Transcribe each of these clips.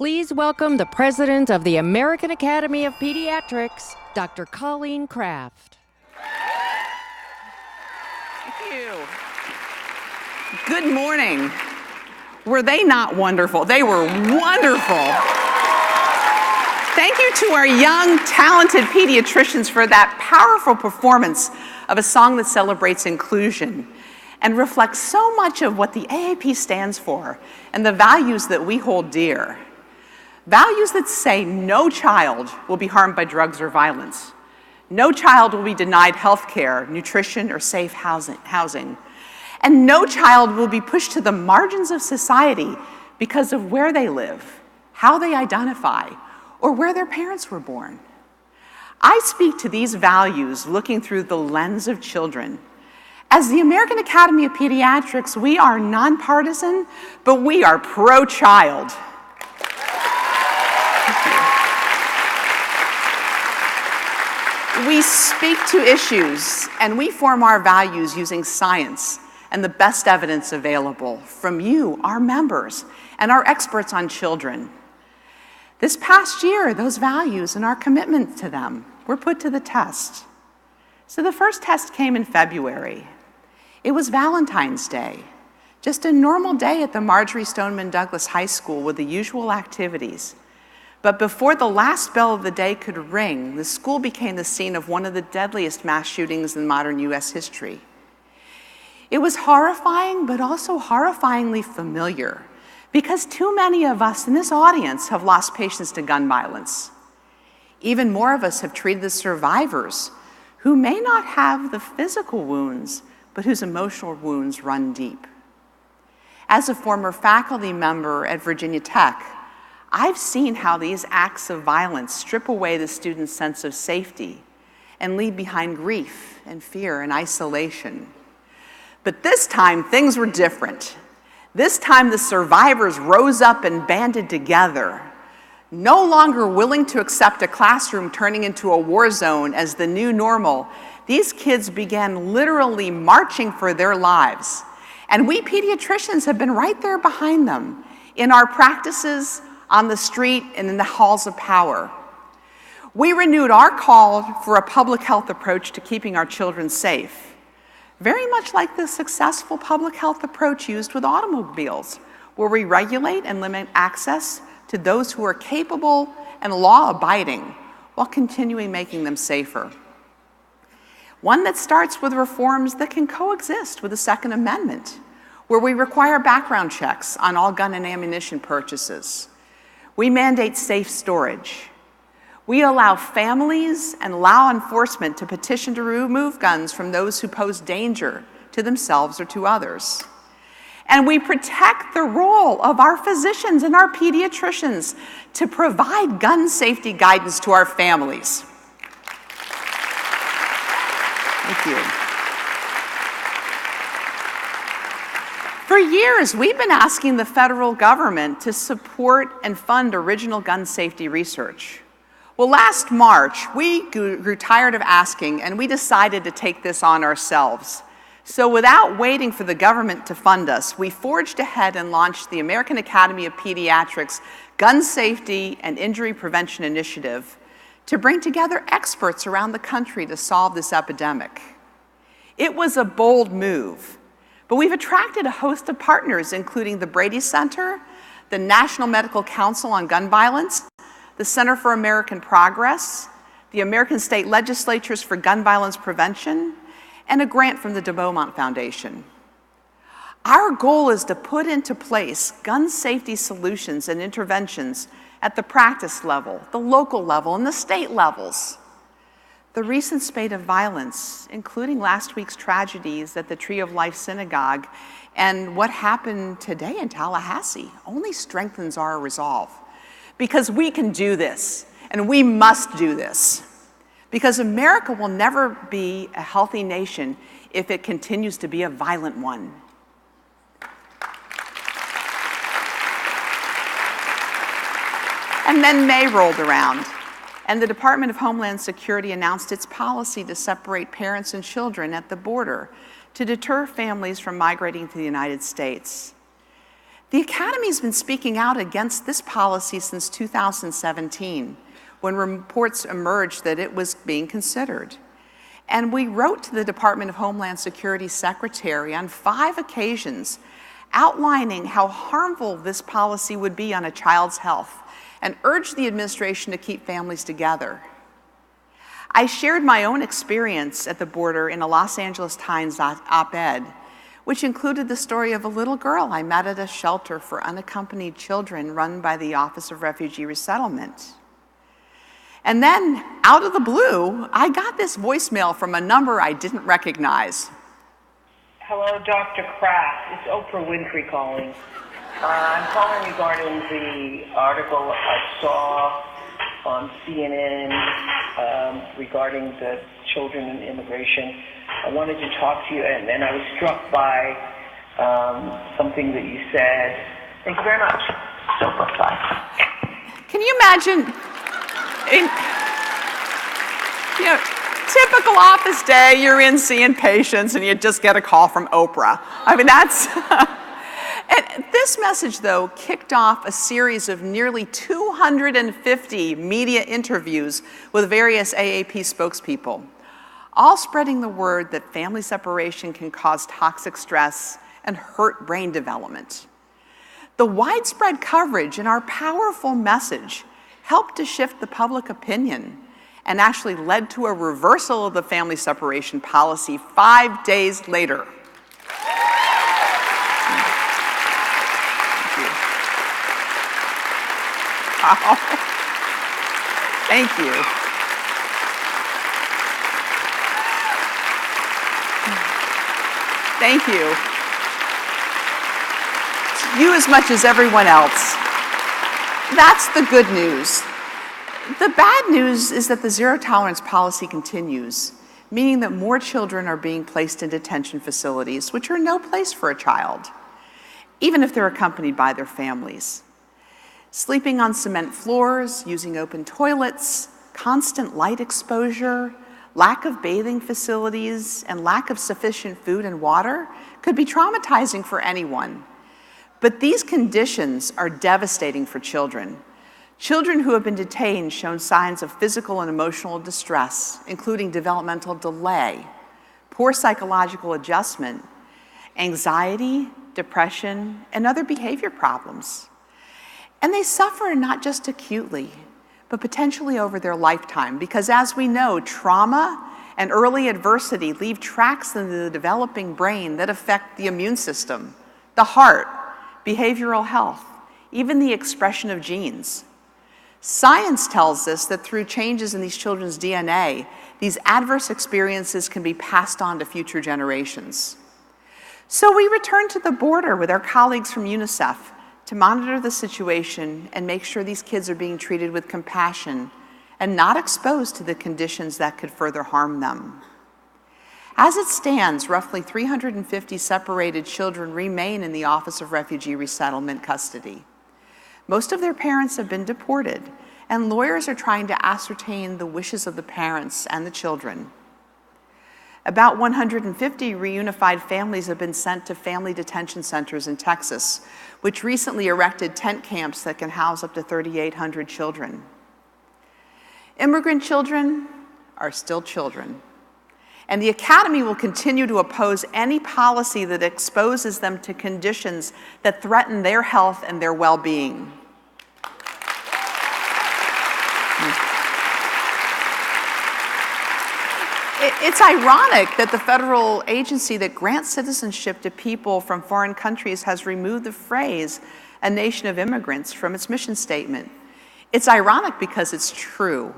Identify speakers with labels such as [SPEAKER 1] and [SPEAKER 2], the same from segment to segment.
[SPEAKER 1] Please welcome the President of the American Academy of Pediatrics, Dr. Colleen Kraft.
[SPEAKER 2] Thank you. Good morning. Were they not wonderful? They were wonderful. Thank you to our young, talented pediatricians for that powerful performance of a song that celebrates inclusion and reflects so much of what the AAP stands for and the values that we hold dear. Values that say no child will be harmed by drugs or violence. No child will be denied health care, nutrition, or safe housing. And no child will be pushed to the margins of society because of where they live, how they identify, or where their parents were born. I speak to these values looking through the lens of children. As the American Academy of Pediatrics, we are nonpartisan, but we are pro-child. We speak to issues and we form our values using science and the best evidence available from you, our members, and our experts on children. This past year, those values and our commitment to them were put to the test. So the first test came in February. It was Valentine's Day, just a normal day at the Marjory Stoneman Douglas High School with the usual activities. But before the last bell of the day could ring, the school became the scene of one of the deadliest mass shootings in modern US history. It was horrifying, but also horrifyingly familiar, because too many of us in this audience have lost patients to gun violence. Even more of us have treated the survivors, who may not have the physical wounds, but whose emotional wounds run deep. As a former faculty member at Virginia Tech, I've seen how these acts of violence strip away the student's sense of safety and leave behind grief and fear and isolation. But this time, things were different. This time, the survivors rose up and banded together, no longer willing to accept a classroom turning into a war zone as the new normal. These kids began literally marching for their lives. And we pediatricians have been right there behind them in our practices, on the street, and in the halls of power. We renewed our call for a public health approach to keeping our children safe, very much like the successful public health approach used with automobiles, where we regulate and limit access to those who are capable and law-abiding while continuing making them safer. One that starts with reforms that can coexist with the Second Amendment, where we require background checks on all gun and ammunition purchases. We mandate safe storage. We allow families and law enforcement to petition to remove guns from those who pose danger to themselves or to others. And we protect the role of our physicians and our pediatricians to provide gun safety guidance to our families. Thank you. For years, we've been asking the federal government to support and fund original gun safety research. Well, last March, we grew tired of asking, and we decided to take this on ourselves. So without waiting for the government to fund us, we forged ahead and launched the American Academy of Pediatrics Gun Safety and Injury Prevention Initiative to bring together experts around the country to solve this epidemic. It was a bold move. But we've attracted a host of partners, including the Brady Center, the National Medical Council on Gun Violence, the Center for American Progress, the American State Legislatures for Gun Violence Prevention, and a grant from the de Beaumont Foundation. Our goal is to put into place gun safety solutions and interventions at the practice level, the local level, and the state levels. The recent spate of violence, including last week's tragedies at the Tree of Life Synagogue and what happened today in Tallahassee, only strengthens our resolve. Because we can do this, and we must do this. Because America will never be a healthy nation if it continues to be a violent one. And then May rolled around, and the Department of Homeland Security announced its policy to separate parents and children at the border to deter families from migrating to the United States. The Academy's been speaking out against this policy since 2017, when reports emerged that it was being considered. And we wrote to the Department of Homeland Security Secretary on 5 occasions outlining how harmful this policy would be on a child's health and urged the administration to keep families together. I shared my own experience at the border in a Los Angeles Times op-ed, which included the story of a little girl I met at a shelter for unaccompanied children run by the Office of Refugee Resettlement. And then, out of the blue, I got this voicemail from a number I didn't recognize.
[SPEAKER 3] Hello, Dr. Kraft. It's Oprah Winfrey calling. I'm calling regarding the article I saw on CNN regarding the children and immigration. I wanted to talk to you, and I was struck by something that you said. Thank you very much. So bye.
[SPEAKER 2] Can you imagine, typical office day, you're in seeing patients and you just get a call from Oprah. I mean, that's... And this message, though, kicked off a series of nearly 250 media interviews with various AAP spokespeople, all spreading the word that family separation can cause toxic stress and hurt brain development. The widespread coverage and our powerful message helped to shift the public opinion and actually led to a reversal of the family separation policy 5 days later. Wow. Thank you. Thank you. You as much as everyone else. That's the good news. The bad news is that the zero tolerance policy continues, meaning that more children are being placed in detention facilities, which are no place for a child, even if they're accompanied by their families. Sleeping on cement floors, using open toilets, constant light exposure, lack of bathing facilities, and lack of sufficient food and water could be traumatizing for anyone. But these conditions are devastating for children. Children who have been detained show signs of physical and emotional distress, including developmental delay, poor psychological adjustment, anxiety, depression, and other behavior problems. And they suffer not just acutely, but potentially over their lifetime, because as we know, trauma and early adversity leave tracks in the developing brain that affect the immune system, the heart, behavioral health, even the expression of genes. Science tells us that through changes in these children's DNA, these adverse experiences can be passed on to future generations. So we returned to the border with our colleagues from UNICEF to monitor the situation and make sure these kids are being treated with compassion and not exposed to the conditions that could further harm them. As it stands, roughly 350 separated children remain in the Office of Refugee Resettlement custody. Most of their parents have been deported, and lawyers are trying to ascertain the wishes of the parents and the children. About 150 reunified families have been sent to family detention centers in Texas, which recently erected tent camps that can house up to 3,800 children. Immigrant children are still children, and the Academy will continue to oppose any policy that exposes them to conditions that threaten their health and their well-being. It's ironic that the federal agency that grants citizenship to people from foreign countries has removed the phrase, "a nation of immigrants," from its mission statement. It's ironic because it's true.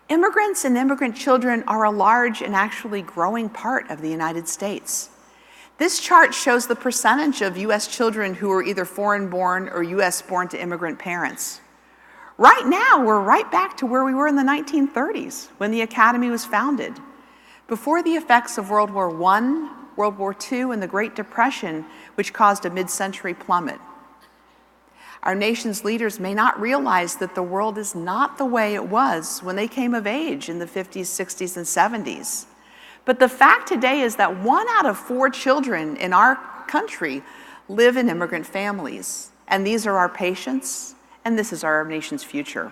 [SPEAKER 2] Immigrants and immigrant children are a large and actually growing part of the United States. This chart shows the percentage of U.S. children who are either foreign-born or U.S.-born to immigrant parents. Right now, we're right back to where we were in the 1930s, when the Academy was founded, before the effects of World War I, World War II, and the Great Depression, which caused a mid-century plummet. Our nation's leaders may not realize that the world is not the way it was when they came of age in the 50s, 60s, and 70s. But the fact today is that 1 out of 4 children in our country live in immigrant families, and these are our patients, and this is our nation's future.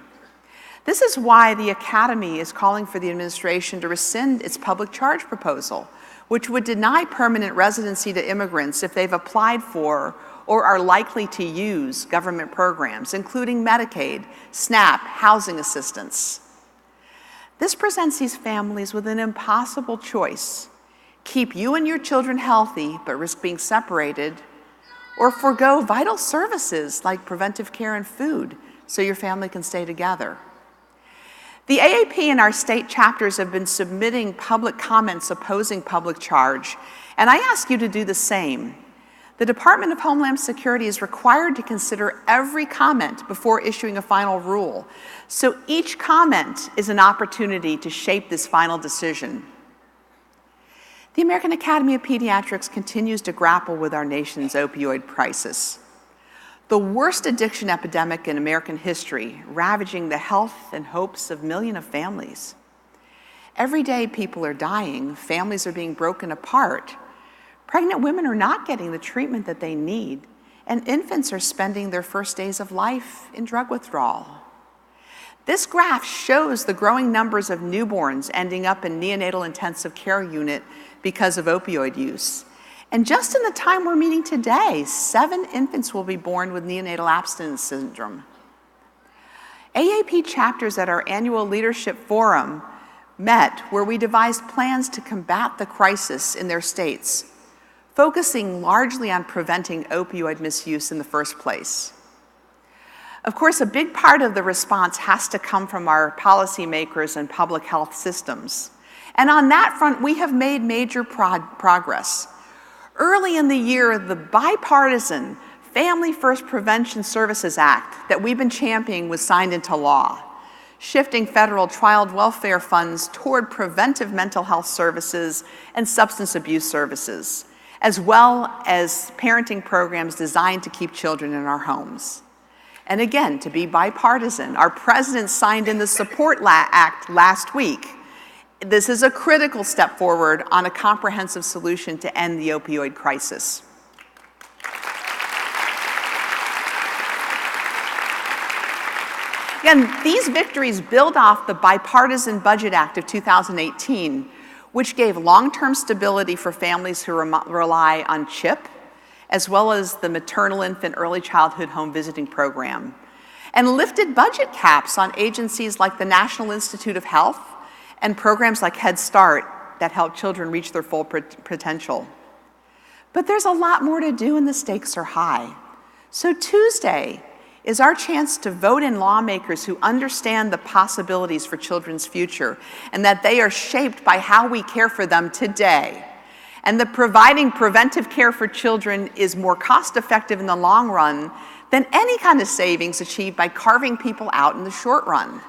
[SPEAKER 2] This is why the Academy is calling for the administration to rescind its public charge proposal, which would deny permanent residency to immigrants if they've applied for or are likely to use government programs, including Medicaid, SNAP, housing assistance. This presents these families with an impossible choice: keep you and your children healthy but risk being separated, or forego vital services like preventive care and food so your family can stay together. The AAP and our state chapters have been submitting public comments opposing public charge, and I ask you to do the same. The Department of Homeland Security is required to consider every comment before issuing a final rule, so each comment is an opportunity to shape this final decision. The American Academy of Pediatrics continues to grapple with our nation's opioid crisis, the worst addiction epidemic in American history, ravaging the health and hopes of millions of families. Every day people are dying, families are being broken apart, pregnant women are not getting the treatment that they need, and infants are spending their first days of life in drug withdrawal. This graph shows the growing numbers of newborns ending up in neonatal intensive care unit because of opioid use. And just in the time we're meeting today, 7 infants will be born with neonatal abstinence syndrome. AAP chapters at our annual leadership forum met where we devised plans to combat the crisis in their states, focusing largely on preventing opioid misuse in the first place. Of course, a big part of the response has to come from our policymakers and public health systems. And on that front, we have made major progress. Early in the year, the bipartisan Family First Prevention Services Act that we've been championing was signed into law, shifting federal child welfare funds toward preventive mental health services and substance abuse services, as well as parenting programs designed to keep children in our homes. And again, to be bipartisan, our president signed in the Support Act last week. This is a critical step forward on a comprehensive solution to end the opioid crisis. Again, these victories build off the Bipartisan Budget Act of 2018, which gave long-term stability for families who rely on CHIP, as well as the Maternal Infant Early Childhood Home Visiting Program, and lifted budget caps on agencies like the National Institute of Health and programs like Head Start that help children reach their full potential. But there's a lot more to do and the stakes are high. So Tuesday is our chance to vote in lawmakers who understand the possibilities for children's future and that they are shaped by how we care for them today. And that providing preventive care for children is more cost-effective in the long run than any kind of savings achieved by carving people out in the short run.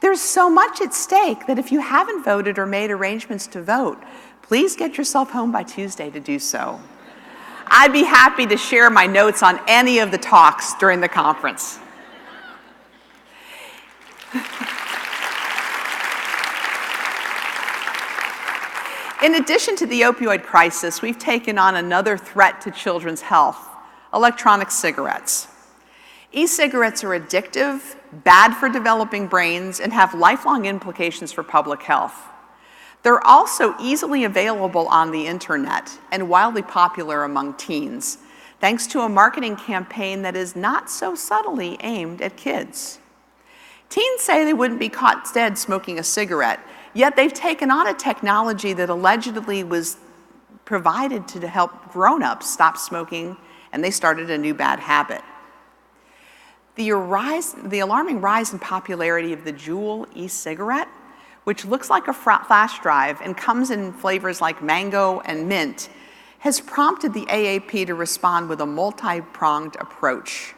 [SPEAKER 2] There's so much at stake that if you haven't voted or made arrangements to vote, please get yourself home by Tuesday to do so. I'd be happy to share my notes on any of the talks during the conference. In addition to the opioid crisis, we've taken on another threat to children's health: electronic cigarettes. E-cigarettes are addictive, bad for developing brains, and have lifelong implications for public health. They're also easily available on the internet and wildly popular among teens, thanks to a marketing campaign that is not so subtly aimed at kids. Teens say they wouldn't be caught dead smoking a cigarette, yet they've taken on a technology that allegedly was provided to help grown-ups stop smoking, and they started a new bad habit. The alarming rise in popularity of the Juul e-cigarette, which looks like a flash drive and comes in flavors like mango and mint, has prompted the AAP to respond with a multi-pronged approach.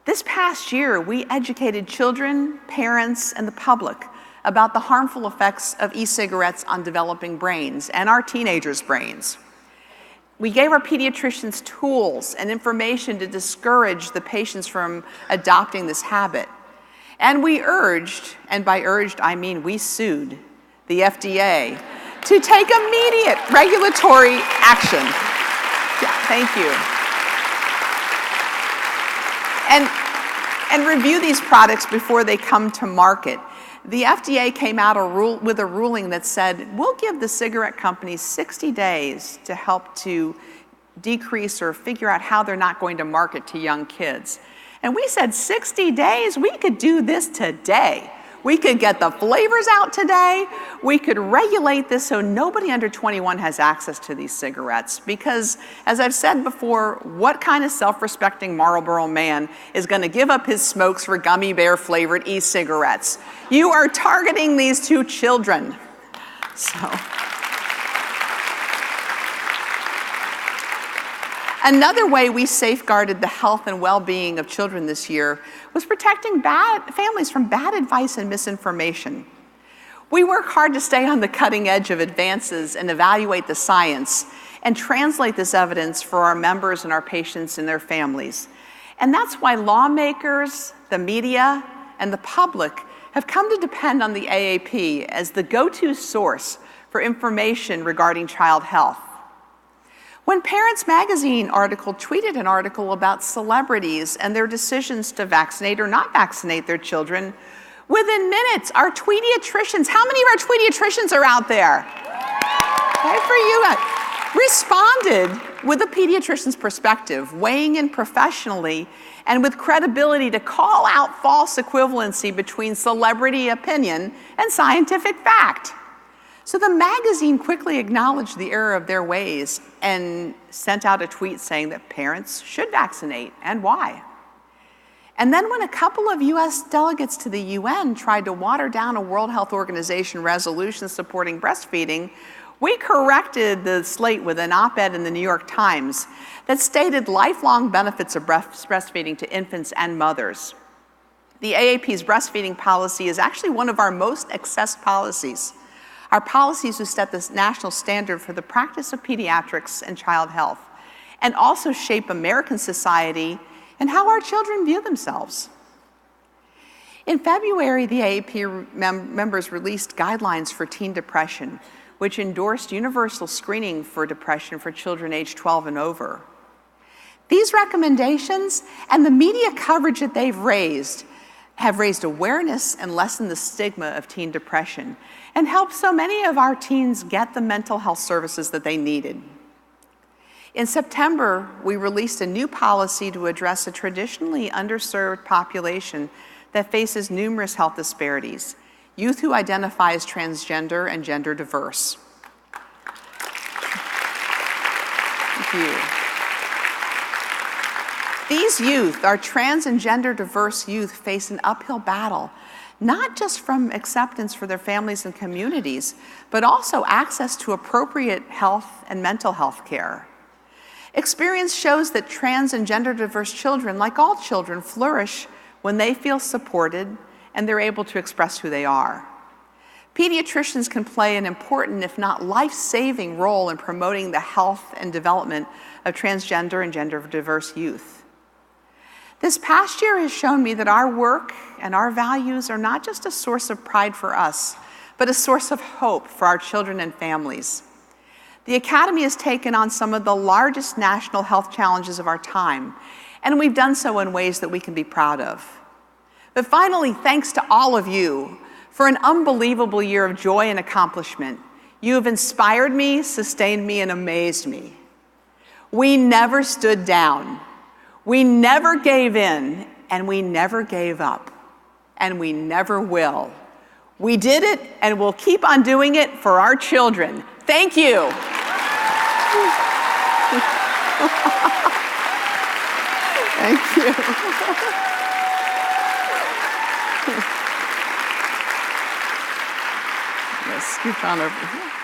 [SPEAKER 2] This past year, we educated children, parents, and the public about the harmful effects of e-cigarettes on developing brains and our teenagers' brains. We gave our pediatricians tools and information to discourage the patients from adopting this habit. And we urged, and by urged I mean we sued, the FDA to take immediate regulatory action. Yeah. Thank you. And review these products before they come to market. The FDA came out with a ruling that said, we'll give the cigarette companies 60 days to help to decrease or figure out how they're not going to market to young kids. And we said 60 days, we could do this today. We could get the flavors out today. We could regulate this so nobody under 21 has access to these cigarettes. Because, as I've said before, what kind of self-respecting Marlboro man is going to give up his smokes for gummy bear flavored e-cigarettes? You are targeting these two children. So. Another way we safeguarded the health and well-being of children this year was protecting families from bad advice and misinformation. We work hard to stay on the cutting edge of advances and evaluate the science and translate this evidence for our members and our patients and their families. And that's why lawmakers, the media, and the public have come to depend on the AAP as the go-to source for information regarding child health. When Parents Magazine tweeted an article about celebrities and their decisions to vaccinate or not vaccinate their children, within minutes, our pediatricians, how many of our pediatricians are out there? Okay, for you, responded with a pediatrician's perspective, weighing in professionally and with credibility to call out false equivalency between celebrity opinion and scientific fact. So the magazine quickly acknowledged the error of their ways and sent out a tweet saying that parents should vaccinate and why. And then when a couple of US delegates to the UN tried to water down a World Health Organization resolution supporting breastfeeding, we corrected the slate with an op-ed in the New York Times that stated lifelong benefits of breastfeeding to infants and mothers. The AAP's breastfeeding policy is actually one of our most accessed policies. Our policies who set the national standard for the practice of pediatrics and child health, and also shape American society and how our children view themselves. In February, the AAP members released guidelines for teen depression, which endorsed universal screening for depression for children aged 12 and over. These recommendations and the media coverage that they've raised have raised awareness and lessened the stigma of teen depression and helped so many of our teens get the mental health services that they needed. In September, we released a new policy to address a traditionally underserved population that faces numerous health disparities: youth who identify as transgender and gender diverse. Thank you. These youth, our trans and gender diverse youth, face an uphill battle, not just from acceptance for their families and communities, but also access to appropriate health and mental health care. Experience shows that trans and gender diverse children, like all children, flourish when they feel supported and they're able to express who they are. Pediatricians can play an important, if not life-saving, role in promoting the health and development of transgender and gender diverse youth. This past year has shown me that our work and our values are not just a source of pride for us, but a source of hope for our children and families. The Academy has taken on some of the largest national health challenges of our time, and we've done so in ways that we can be proud of. But finally, thanks to all of you for an unbelievable year of joy and accomplishment. You have inspired me, sustained me, and amazed me. We never stood down. We never gave in, and we never gave up, and we never will. We did it, and we'll keep on doing it for our children. Thank you. Thank you. Let's scoot on over here.